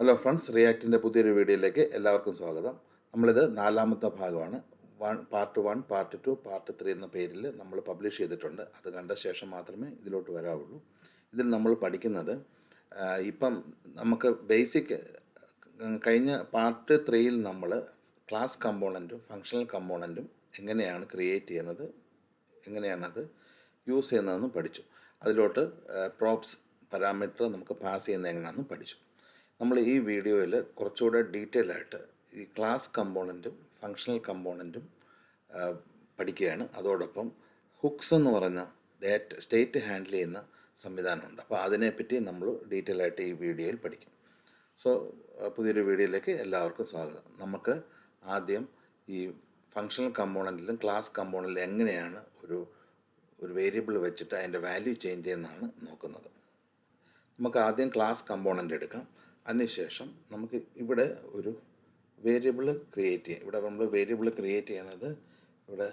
Hello friends, റിയാക്റ്റിൻ്റെ പുതിയൊരു വീഡിയോയിലേക്ക് എല്ലാവർക്കും സ്വാഗതം. നമ്മളിത് നാലാമത്തെ ഭാഗമാണ്. പാർട്ട് 1, പാർട്ട് 2, പാർട്ട് 3 എന്ന പേരിൽ നമ്മൾ പബ്ലിഷ് ചെയ്തിട്ടുണ്ട്. അത് കണ്ട ശേഷം മാത്രമേ ഇതിലോട്ട് വരാവുള്ളൂ. ഇതിൽ നമ്മൾ പഠിക്കുന്നത് ഇപ്പം നമുക്ക് ബേസിക് കഴിഞ്ഞ പാർട്ട് 3യിൽ നമ്മൾ ക്ലാസ് കമ്പോണൻറ്റും ഫങ്ഷണൽ കമ്പോണൻറ്റും എങ്ങനെയാണ് ക്രിയേറ്റ് ചെയ്യുന്നത്, എങ്ങനെയാണത് യൂസ് ചെയ്യുന്നതെന്ന് പഠിച്ചു. അതിലോട്ട് പ്രോപ്സ് പാരാമീറ്റർ നമുക്ക് പാസ് ചെയ്യുന്നത് എങ്ങനെയാണെന്ന് പഠിച്ചു. നമ്മൾ ഈ വീഡിയോയിൽ കുറച്ചുകൂടെ ഡീറ്റെയിൽ ആയിട്ട് ഈ ക്ലാസ് കമ്പോണൻറ്റും ഫങ്ഷണൽ കമ്പോണൻറ്റും പഠിക്കുകയാണ്. അതോടൊപ്പം ഹുക്സ് എന്ന് പറഞ്ഞ സ്റ്റേറ്റ് ഹാൻഡിൽ ചെയ്യുന്ന സംവിധാനമുണ്ട്. അപ്പോൾ അതിനെപ്പറ്റി നമ്മൾ ഡീറ്റെയിൽ ആയിട്ട് ഈ വീഡിയോയിൽ പഠിക്കും. സോ പുതിയൊരു വീഡിയോയിലേക്ക് എല്ലാവർക്കും സ്വാഗതം. നമുക്ക് ആദ്യം ഈ ഫങ്ഷണൽ കമ്പോണൻറ്റിലും ക്ലാസ് കമ്പോണൻറ്റിലും എങ്ങനെയാണ് ഒരു വേരിയബിൾ വെച്ചിട്ട് അതിൻ്റെ വാല്യൂ ചേഞ്ച് ചെയ്യുന്നതാണ് നോക്കുന്നത്. നമുക്ക് ആദ്യം ക്ലാസ് കമ്പോണൻ്റ് എടുക്കാം. അതിനുശേഷം നമുക്ക് ഇവിടെ ഒരു വേരിയബിൾ ക്രിയേറ്റ് ചെയ്യാം. ഇവിടെ നമ്മൾ വേരിയബിൾ ക്രിയേറ്റ് ചെയ്യുന്നത് ഇവിടെ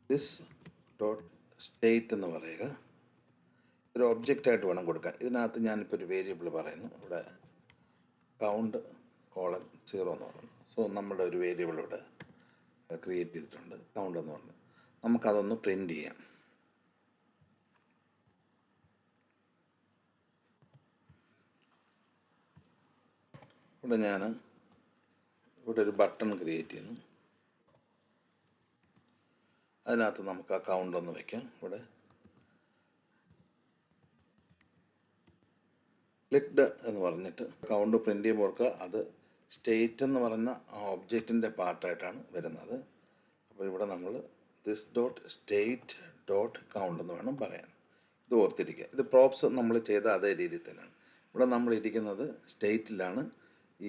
ദിസ് ഡോട്ട് സ്റ്റേറ്റ് എന്ന് പറയുക. ഒരു ഒബ്ജക്റ്റായിട്ട് വേണം കൊടുക്കാൻ. ഇതിനകത്ത് ഞാനിപ്പോൾ ഒരു വേരിയബിൾ പറയുന്നു. ഇവിടെ കൗണ്ട് കോളൻ 0 എന്ന് പറയുന്നു. സോ നമ്മുടെ ഒരു വേരിയബിൾ ഇവിടെ ക്രിയേറ്റ് ചെയ്തിട്ടുണ്ട്, കൗണ്ട് എന്ന് പറഞ്ഞു. നമുക്കതൊന്ന് പ്രിൻ്റ് ചെയ്യാം. ഇവിടെ ഒരു ബട്ടൺ ക്രിയേറ്റ് ചെയ്യുന്നു. അതിനകത്ത് നമുക്ക് ആ കൗണ്ട് ഒന്ന് വയ്ക്കാം. ഇവിടെ ക്ലിക്ഡ് എന്ന് പറഞ്ഞിട്ട് കൗണ്ട് പ്രിൻ്റ് ചെയ്യുമ്പോൾ ഓർക്കുക, അത് സ്റ്റേറ്റ് എന്ന് പറഞ്ഞ ആ ഒബ്ജക്റ്റിൻ്റെ പാർട്ടായിട്ടാണ് വരുന്നത്. അപ്പോൾ ഇവിടെ നമ്മൾ this dot state dot count എന്ന് വേണം പറയാൻ. ഇത് ഓർത്തിരിക്കുക. ഇത് പ്രോപ്സ് നമ്മൾ ചെയ്ത അതേ രീതിയിൽ തന്നെയാണ്. ഇവിടെ നമ്മൾ ഇരിക്കുന്നത് സ്റ്റേറ്റിലാണ്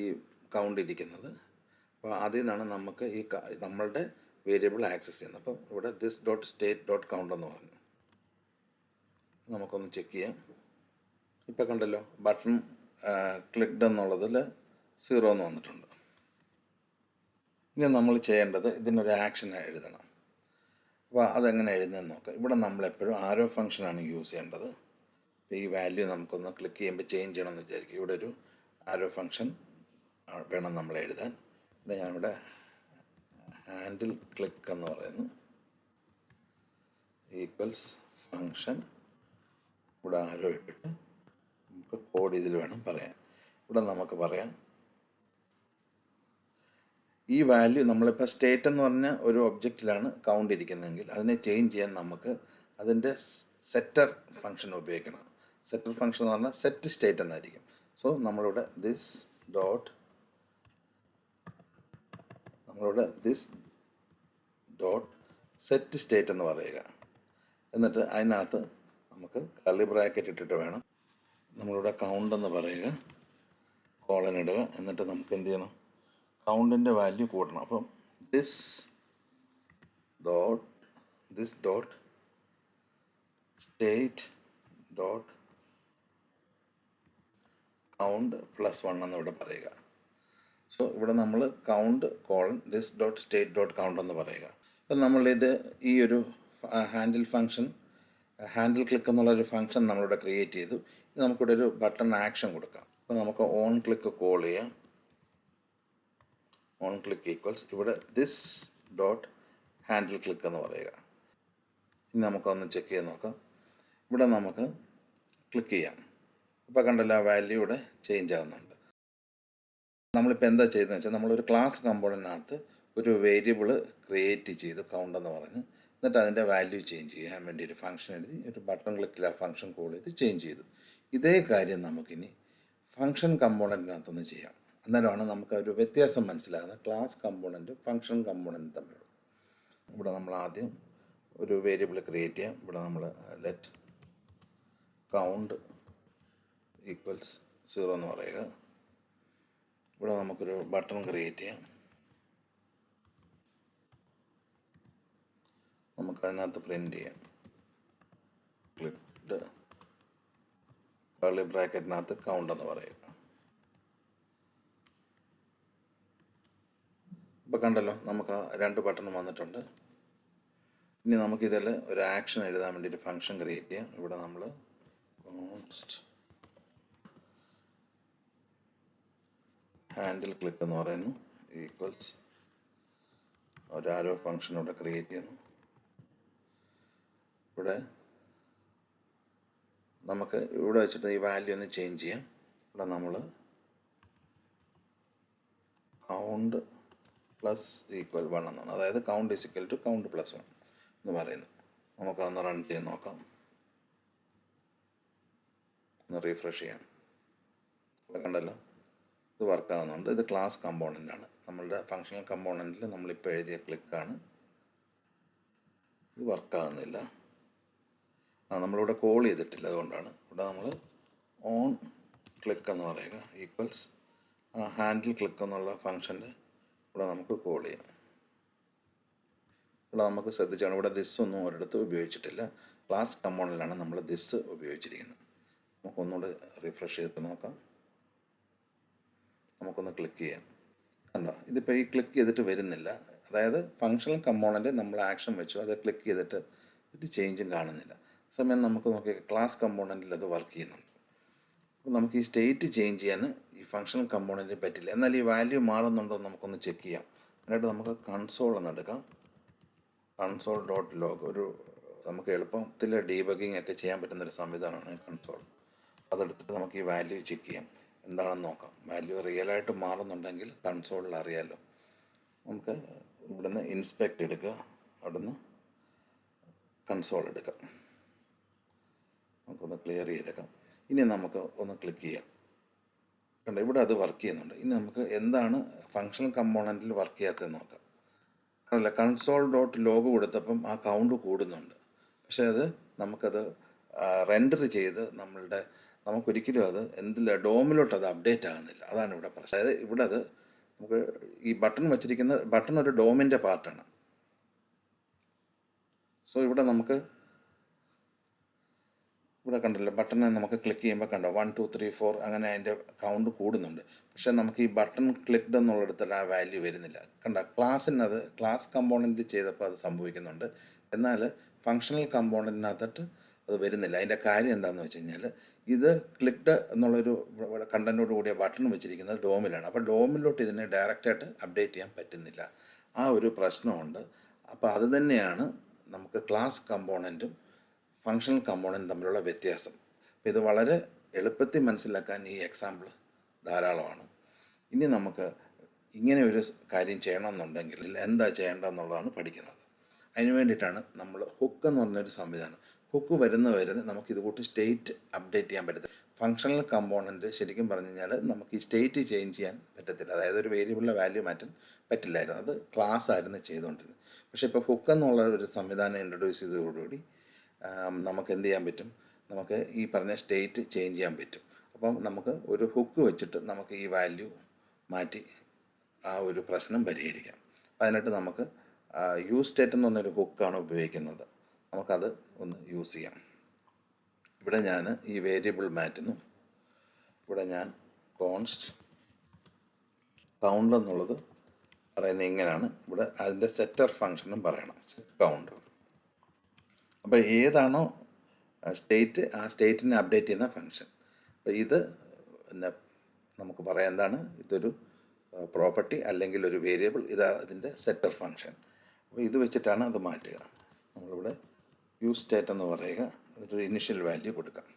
ഈ കൗണ്ട് ഇരിക്കുന്നത്. അപ്പോൾ അതിൽ നിന്നാണ് നമുക്ക് ഈ നമ്മളുടെ വേരിയബിൾ ആക്സസ് ചെയ്യുന്നത്. അപ്പോൾ ഇവിടെ this dot state dot count എന്ന് പറഞ്ഞു. നമുക്കൊന്ന് ചെക്ക് ചെയ്യാം. ഇപ്പോൾ കണ്ടല്ലോ, ബട്ടൺ ക്ലിക്ഡ് എന്നുള്ളതിൽ 0 എന്ന് വന്നിട്ടുണ്ട്. ഇനി നമ്മൾ ചെയ്യേണ്ടത് ഇതിനൊരു ആക്ഷൻ എഴുതണം. അപ്പോൾ അതെങ്ങനെ എഴുതുന്നതെന്ന് നോക്കാം. ഇവിടെ നമ്മളെപ്പോഴും ആരോ ഫംഗ്ഷനാണ് യൂസ് ചെയ്യേണ്ടത്. അപ്പോൾ ഈ വാല്യൂ നമുക്കൊന്ന് ക്ലിക്ക് ചെയ്യുമ്പോൾ ചേഞ്ച് ചെയ്യണമെന്ന് വിചാരിക്കും. ഇവിടെ ഒരു ആരോ ഫംഗ്ഷൻ വേണം നമ്മൾ എഴുതാൻ. ഇവിടെ ഞാനിവിടെ ഹാൻഡിൽ ക്ലിക്ക് എന്ന് പറയുന്നു, ഈക്വൽസ് ഫംഗ്ഷൻ. ഇവിടെ ആരോ ഇട്ടിട്ട് നമുക്ക് കോഡ് ഇതിൽ വേണം പറയാൻ. ഇവിടെ നമുക്ക് പറയാം ഈ വാല്യൂ നമ്മളിപ്പോൾ സ്റ്റേറ്റ് എന്ന് പറഞ്ഞ ഒരു ഒബ്ജക്റ്റിലാണ് കൗണ്ട് ഇരിക്കുന്നതെങ്കിൽ അതിനെ ചേഞ്ച് ചെയ്യാൻ നമുക്ക് അതിൻ്റെ സെറ്റർ ഫംഗ്ഷൻ ഉപയോഗിക്കണം. സെറ്റർ ഫംഗ്ഷൻ എന്ന് പറഞ്ഞാൽ സെറ്റ് സ്റ്റേറ്റ് എന്നായിരിക്കും. സോ നമ്മളിവിടെ ദിസ് ഡോട്ട് സെറ്റ് സ്റ്റേറ്റ് എന്ന് പറയുക. എന്നിട്ട് അതിനകത്ത് നമുക്ക് കർലി ബ്രാക്കറ്റ് ഇട്ടിട്ട് വേണം നമ്മളിവിടെ കൗണ്ട് എന്ന് പറയുക, കോളൻ ഇടുക. എന്നിട്ട് നമുക്ക് എന്ത് ചെയ്യണം, കൗണ്ടിൻ്റെ വാല്യൂ കൂട്ടണം. അപ്പം this dot state dot count +1 എന്നിവിടെ പറയുക. സോ ഇവിടെ നമ്മൾ count colon this dot state dot count എന്ന് പറയുക. അപ്പം നമ്മളിത് ഈ ഒരു ഹാൻഡിൽ ക്ലിക്ക് എന്നുള്ളൊരു ഫംഗ്ഷൻ നമ്മളിവിടെ ക്രിയേറ്റ് ചെയ്തു. നമുക്കിവിടെ ഒരു ബട്ടൺ ആക്ഷൻ കൊടുക്കാം. അപ്പോൾ നമുക്ക് ഓൺ ക്ലിക്ക് കോൾ ചെയ്യാം. ഓൺ ക്ലിക്ക് ഈക്വൽസ് ഇവിടെ ദിസ് ഡോട്ട് ഹാൻഡിൽ ക്ലിക്ക് എന്ന് പറയുക. ഇനി നമുക്കൊന്ന് ചെക്ക് ചെയ്ത് നോക്കാം. ഇവിടെ നമുക്ക് ക്ലിക്ക് ചെയ്യാം. ഇപ്പോൾ കണ്ടല്ലോ, ആ വാല്യൂ ഇവിടെ ചേഞ്ച് ആകുന്നുണ്ട്. നമ്മളിപ്പോൾ എന്താ ചെയ്തതെന്ന് വെച്ചാൽ നമ്മളൊരു ക്ലാസ് കമ്പോണൻറ്റിനകത്ത് ഒരു വേരിയബിൾ ക്രിയേറ്റ് ചെയ്തു, കൗണ്ട് എന്ന് പറഞ്ഞ്. എന്നിട്ട് അതിൻ്റെ വാല്യൂ ചേഞ്ച് ചെയ്യാൻ വേണ്ടി ഒരു ഫംഗ്ഷൻ എഴുതി, ഒരു ബട്ടൺ ക്ലിക്കിൽ ആ ഫംഗ്ഷൻ കോൾ ചെയ്ത് ചേഞ്ച് ചെയ്തു. ഇതേ കാര്യം നമുക്കിനി ഫംഗ്ഷൻ കമ്പോണൻറ്റിനകത്തൊന്ന് ചെയ്യാം. അന്നേരമാണ് നമുക്ക് ഒരു വ്യത്യാസം മനസ്സിലാകുന്നത്, ക്ലാസ് കമ്പോണൻറ്റും ഫംഗ്ഷൻ കമ്പോണൻറ്റും തമ്മിലുള്ള. ഇവിടെ നമ്മൾ ആദ്യം ഒരു വേരിയബിൾ ക്രിയേറ്റ് ചെയ്യാം. ഇവിടെ നമ്മൾ ലെറ്റ് കൗണ്ട് ഈക്വൽസ് 0 എന്ന് പറയുക. ഇവിടെ നമുക്കൊരു ബട്ടൺ ക്രിയേറ്റ് ചെയ്യാം. നമുക്കതിനകത്ത് പ്രിൻ്റ് ചെയ്യാം. ക്ലിക്ഡ് കർലി ബ്രാക്കറ്റിനകത്ത് കൗണ്ട് എന്ന് പറയുക. ഇപ്പോൾ കണ്ടല്ലോ, നമുക്ക് 2 ബട്ടൺ വന്നിട്ടുണ്ട്. ഇനി നമുക്കിതിൽ ഒരു ആക്ഷൻ എഴുതാൻ വേണ്ടി ഒരു ഫംഗ്ഷൻ ക്രിയേറ്റ് ചെയ്യാം. ഇവിടെ നമ്മൾ കോൺസ്റ്റ് ഹാൻഡിൽ ക്ലിക്ക് എന്ന് പറയുന്നു ഈക്വൽസ് ഒരു ആരോ ഫംഗ്ഷൻ ഇവിടെ ക്രിയേറ്റ് ചെയ്യുന്നു. ഇവിടെ നമുക്ക് ഇവിടെ വെച്ചിട്ട് ഈ വാല്യൂ ഒന്ന് ചേഞ്ച് ചെയ്യാം. ഇവിടെ നമ്മൾ കൗണ്ട് പ്ലസ് ഈക്വൽ 1 എന്നാണ്, അതായത് count is equal to count plus 1 എന്ന് പറയുന്നു. നമുക്കതൊന്ന് റൺ ചെയ്ത് നോക്കാം, ഒന്ന് റീഫ്രഷ് ചെയ്യാം. ഇവിടെ കണ്ടല്ലോ ഇത് വർക്കാകുന്നുണ്ട്. ഇത് ക്ലാസ് കമ്പോണൻ്റ് ആണ്, നമ്മളുടെ ഫങ്ഷണൽ കമ്പോണൻറ്റിൽ നമ്മളിപ്പോൾ എഴുതിയ ക്ലിക്കാണ്. ഇത് വർക്കാകുന്നില്ല, നമ്മളിവിടെ കോൾ ചെയ്തിട്ടില്ല, അതുകൊണ്ടാണ്. ഇവിടെ നമ്മൾ ഓൺ ക്ലിക്ക് എന്ന് പറയുക ഈക്വൽസ് ഹാൻഡിൽ ക്ലിക്ക് എന്നുള്ള ഫംഗ്ഷൻ്റെ ഇവിടെ നമുക്ക് കോൾ ചെയ്യാം. ഇവിടെ നമുക്ക് ശ്രദ്ധിച്ചാണ്, ഇവിടെ ദിസ് ഒന്നും ഒരിടത്ത് ഉപയോഗിച്ചിട്ടില്ല, ക്ലാസ് കമ്പോണൻറ്റിലാണ് നമ്മൾ ദിസ് ഉപയോഗിച്ചിരിക്കുന്നത്. നമുക്കൊന്നുകൂടെ റീഫ്രഷ് ചെയ്തിട്ട് നോക്കാം. നമുക്കൊന്ന് ക്ലിക്ക് ചെയ്യാം. കണ്ടോ, ഇതിപ്പോൾ ഈ ക്ലിക്ക് ചെയ്തിട്ട് വരുന്നില്ല, അതായത് ഫങ്ഷണൽ കമ്പോണൻറ്റ് നമ്മൾ ആക്ഷൻ വെച്ചു, അത് ക്ലിക്ക് ചെയ്തിട്ട് ഒരു ചേഞ്ചും കാണുന്നില്ല. സമയം നമുക്ക് നോക്കി ക്ലാസ് കമ്പോണൻറ്റിൽ അത് വർക്ക് ചെയ്യുന്നുണ്ട്. അപ്പോൾ നമുക്ക് ഈ സ്റ്റേറ്റ് ചേഞ്ച് ചെയ്യാൻ ഈ ഫങ്ഷണൽ കമ്പോണൻറ്റിന് പറ്റില്ല. എന്നാൽ ഈ വാല്യൂ മാറുന്നുണ്ടോ എന്ന് നമുക്കൊന്ന് ചെക്ക് ചെയ്യാം. എന്നിട്ട് നമുക്ക് കൺസോൾ എന്ന് എടുക്കാം. കൺസോൾ ഡോട്ട് ലോഗ് ഒരു നമുക്ക് എളുപ്പത്തിൽ ഡീബഗിങ് ഒക്കെ ചെയ്യാൻ പറ്റുന്നൊരു സംവിധാനമാണ് കൺസോൾ. അതെടുത്തിട്ട് നമുക്ക് ഈ വാല്യൂ ചെക്ക് ചെയ്യാം, എന്താണെന്ന് നോക്കാം. വാല്യൂ റിയലായിട്ട് മാറുന്നുണ്ടെങ്കിൽ കൺസോളിൽ അറിയാമല്ലോ. നമുക്ക് ഇവിടുന്ന് ഇൻസ്പെക്റ്റ് എടുക്കുക, അവിടുന്ന് കൺസോൾ എടുക്കാം. നമുക്കൊന്ന് ക്ലിയർ ചെയ്തേക്കാം. ഇനി നമുക്ക് ഒന്ന് ക്ലിക്ക് ചെയ്യാം. കണ്ടോ, ഇവിടെ അത് വർക്ക് ചെയ്യുന്നുണ്ട്. ഇനി നമുക്ക് എന്താണ് ഫങ്ഷണൽ കമ്പോണൻറ്റിൽ വർക്ക് ചെയ്യാത്തതെന്ന് നോക്കാം. അല്ല, കൺസോൾ ഡോട്ട് ലോഗ് കൊടുത്തപ്പം ആ കൗണ്ട് കൂടുന്നുണ്ട്, പക്ഷേ അത് നമുക്കത് റെൻഡർ ചെയ്ത് നമുക്കൊരിക്കലും അത് ഡോമിലോട്ട് അത് അപ്ഡേറ്റ് ആകുന്നില്ല. അതാണ് ഇവിടെ പ്രശ്നം. അതായത് ഇവിടെ അത് നമുക്ക് ഈ ബട്ടൺ വെച്ചിരിക്കുന്ന ബട്ടൺ ഒരു ഡോമിൻ്റെ പാർട്ടാണ്. സോ ഇവിടെ നമുക്ക് ഇവിടെ കണ്ടല്ലോ, ബട്ടൺ നമുക്ക് ക്ലിക്ക് ചെയ്യുമ്പോൾ കണ്ടോ 1 2 3 4 അങ്ങനെ അതിൻ്റെ കൗണ്ട് കൂടുന്നുണ്ട്. പക്ഷേ നമുക്ക് ഈ ബട്ടൺ ക്ലിക്ക്ഡ് എന്നുള്ളിടത്തുള്ള ആ വാല്യൂ വരുന്നില്ല. കണ്ടോ, ക്ലാസ് കമ്പോണൻറ്റ് ചെയ്തപ്പോൾ അത് സംഭവിക്കുന്നുണ്ട്, എന്നാൽ ഫങ്ഷണൽ കമ്പോണൻറ്റിനകത്തോട്ട് അത് വരുന്നില്ല. അതിൻ്റെ കാര്യം എന്താണെന്ന് വെച്ച് കഴിഞ്ഞാൽ, ഇത് ക്ലിക്ക്ഡ് എന്നുള്ളൊരു കണ്ടൻറ്റോട് കൂടിയ ബട്ടൺ വെച്ചിരിക്കുന്നത് ഡോമിലാണ്. അപ്പോൾ ഡോമിലോട്ട് ഇതിനെ ഡയറക്റ്റായിട്ട് അപ്ഡേറ്റ് ചെയ്യാൻ പറ്റുന്നില്ല. ആ ഒരു പ്രശ്നമുണ്ട്. അപ്പോൾ അത് തന്നെയാണ് നമുക്ക് ക്ലാസ് കമ്പോണൻറ്റും ഫങ്ഷണൽ കമ്പോണൻറ്റ് തമ്മിലുള്ള വ്യത്യാസം. അപ്പോൾ ഇത് വളരെ എളുപ്പത്തിൽ മനസ്സിലാക്കാൻ ഈ എക്സാമ്പിൾ ധാരാളമാണ്. ഇനി നമുക്ക് ഇങ്ങനെ ഒരു കാര്യം ചെയ്യണമെന്നുണ്ടെങ്കിൽ എന്താ ചെയ്യേണ്ടതെന്നുള്ളതാണ് പഠിക്കുന്നത്. അതിന് വേണ്ടിയിട്ടാണ് നമ്മൾ ഹുക്ക് എന്ന് പറഞ്ഞൊരു സംവിധാനം. ഹുക്ക് വരുന്ന നമുക്ക് ഇതുകൂട്ട് സ്റ്റേറ്റ് അപ്ഡേറ്റ് ചെയ്യാൻ പറ്റത്തില്ല. ഫങ്ഷണൽ കമ്പോണൻറ്റ് ശരിക്കും പറഞ്ഞു കഴിഞ്ഞാൽ നമുക്ക് ഈ സ്റ്റേറ്റ് ചേഞ്ച് ചെയ്യാൻ പറ്റത്തില്ല, അതായത് ഒരു വേരിയബിളിലെ വാല്യൂ മാറ്റാൻ പറ്റില്ലായിരുന്നു. അത് ക്ലാസ് ആയിരുന്നു ചെയ്തുകൊണ്ടിരുന്നത്. പക്ഷേ ഇപ്പോൾ ഹുക്ക് എന്നുള്ള ഒരു സംവിധാനം ഇൻട്രൊഡ്യൂസ് ചെയ്തതോടുകൂടി നമുക്ക് എന്ത് ചെയ്യാൻ പറ്റും, നമുക്ക് ഈ പറഞ്ഞ സ്റ്റേറ്റ് ചേഞ്ച് ചെയ്യാൻ പറ്റും. അപ്പം നമുക്ക് ഒരു ഹുക്ക് വെച്ചിട്ട് നമുക്ക് ഈ വാല്യൂ മാറ്റി ആ ഒരു പ്രശ്നം പരിഹരിക്കാം. അപ്പം അതിനായിട്ട് നമുക്ക് യൂസ് സ്റ്റേറ്റ് എന്ന് പറഞ്ഞൊരു ഹുക്കാണ് ഉപയോഗിക്കുന്നത്. നമുക്കത് ഒന്ന് യൂസ് ചെയ്യാം. ഇവിടെ ഞാൻ ഈ വേരിയബിൾ മാറ്റുന്നു. ഇവിടെ ഞാൻ കോൺസ്റ്റ് കൗണ്ട് എന്നുള്ളത് പറയുന്നത് ഇങ്ങനെയാണ്. ഇവിടെ അതിൻ്റെ സെറ്റർ ഫങ്ഷനും പറയണം, സെറ്റ് കൗണ്ട്. അപ്പോൾ ഏതാണോ സ്റ്റേറ്റ്, ആ സ്റ്റേറ്റിനെ അപ്ഡേറ്റ് ചെയ്യുന്ന ഫങ്ഷൻ. അപ്പോൾ ഇത് പിന്നെ നമുക്ക് പറയാം എന്താണ്, ഇതൊരു പ്രോപ്പർട്ടി അല്ലെങ്കിൽ ഒരു വേരിയബിൾ, അതിൻ്റെ സെറ്റർ ഫങ്ഷൻ. അപ്പോൾ ഇത് വെച്ചിട്ടാണ് അത് മാറ്റുക. നമ്മളിവിടെ യൂസ് സ്റ്റേറ്റ് എന്ന് പറയുക, എന്നിട്ടൊരു ഇനിഷ്യൽ വാല്യൂ കൊടുക്കാം.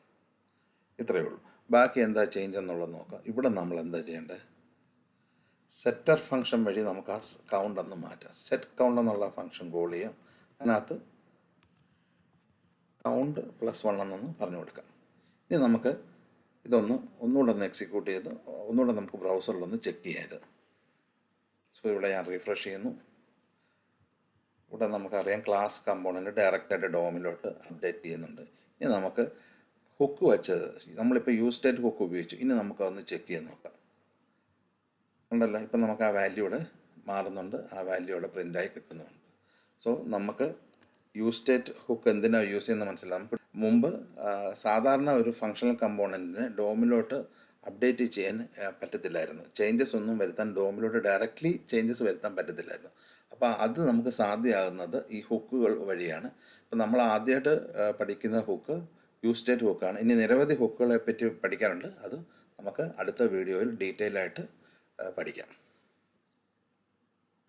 ഇത്രയേ ഉള്ളൂ. ബാക്കി എന്താ ചേഞ്ച് എന്നുള്ളത് നോക്കാം. ഇവിടെ നമ്മൾ എന്താ ചെയ്യേണ്ടത്, സെറ്റർ ഫങ്ഷൻ വഴി നമുക്ക് ആ കൗണ്ട് ഒന്ന് മാറ്റാം. സെറ്റ് കൗണ്ട് എന്നുള്ള ഫങ്ഷൻ കോൾ ചെയ്യാം. അതിനകത്ത് കൗണ്ട് +1 എന്നൊന്ന് പറഞ്ഞു കൊടുക്കാം. ഇനി നമുക്ക് ഒന്നുകൂടെ ഒന്ന് എക്സിക്യൂട്ട് ചെയ്ത് ഒന്നുകൂടെ നമുക്ക് ബ്രൗസറിലൊന്ന് ചെക്ക് ചെയ്യാം ഇത്. സോ ഇവിടെ ഞാൻ റീഫ്രഷ് ചെയ്യുന്നു. ഇവിടെ നമുക്കറിയാം ക്ലാസ് കമ്പോണൻറ്റ് ഡയറക്റ്റായിട്ട് ഡോമിലോട്ട് അപ്ഡേറ്റ് ചെയ്യുന്നുണ്ട്. ഇനി നമുക്ക് ഹുക്ക് വെച്ചത്, നമ്മളിപ്പോൾ യൂസ് സ്റ്റേറ്റ് ഹുക്ക് ഉപയോഗിച്ചു. ഇനി നമുക്കതൊന്ന് ചെക്ക് ചെയ്ത് നോക്കാം. ഉണ്ടല്ലോ, ഇപ്പം നമുക്ക് ആ വാല്യൂ ഇവിടെ മാറുന്നുണ്ട്, ആ വാല്യൂ ഇവിടെ പ്രിൻ്റായി കിട്ടുന്നുണ്ട്. സോ നമുക്ക് യൂസ് സ്റ്റേറ്റ് ഹുക്ക് എന്തിനാണ് യൂസ് ചെയ്യുന്നത് മനസ്സിലാവും. നമുക്ക് മുമ്പ് സാധാരണ ഒരു ഫങ്ഷണൽ കമ്പോണൻറ്റിന് ഡോമിലോട്ട് അപ്ഡേറ്റ് ചെയ്യാൻ പറ്റത്തില്ലായിരുന്നു. ചേഞ്ചസ് ഒന്നും വരുത്താൻ ഡോമിലോട്ട് ഡയറക്റ്റ്ലി ചേഞ്ചസ് വരുത്താൻ പറ്റത്തില്ലായിരുന്നു. അപ്പോൾ അത് നമുക്ക് സാധ്യമാകുന്നത് ഈ ഹുക്കുകൾ വഴിയാണ്. അപ്പോൾ നമ്മൾ ആദ്യമായിട്ട് പഠിക്കുന്ന ഹുക്ക് യൂസ് സ്റ്റേറ്റ് ഹുക്കാണ്. ഇനി നിരവധി ഹുക്കുകളെ പറ്റി പഠിക്കാറുണ്ട്. അത് നമുക്ക് അടുത്ത വീഡിയോയിൽ ഡീറ്റെയിൽ ആയിട്ട് പഠിക്കാം.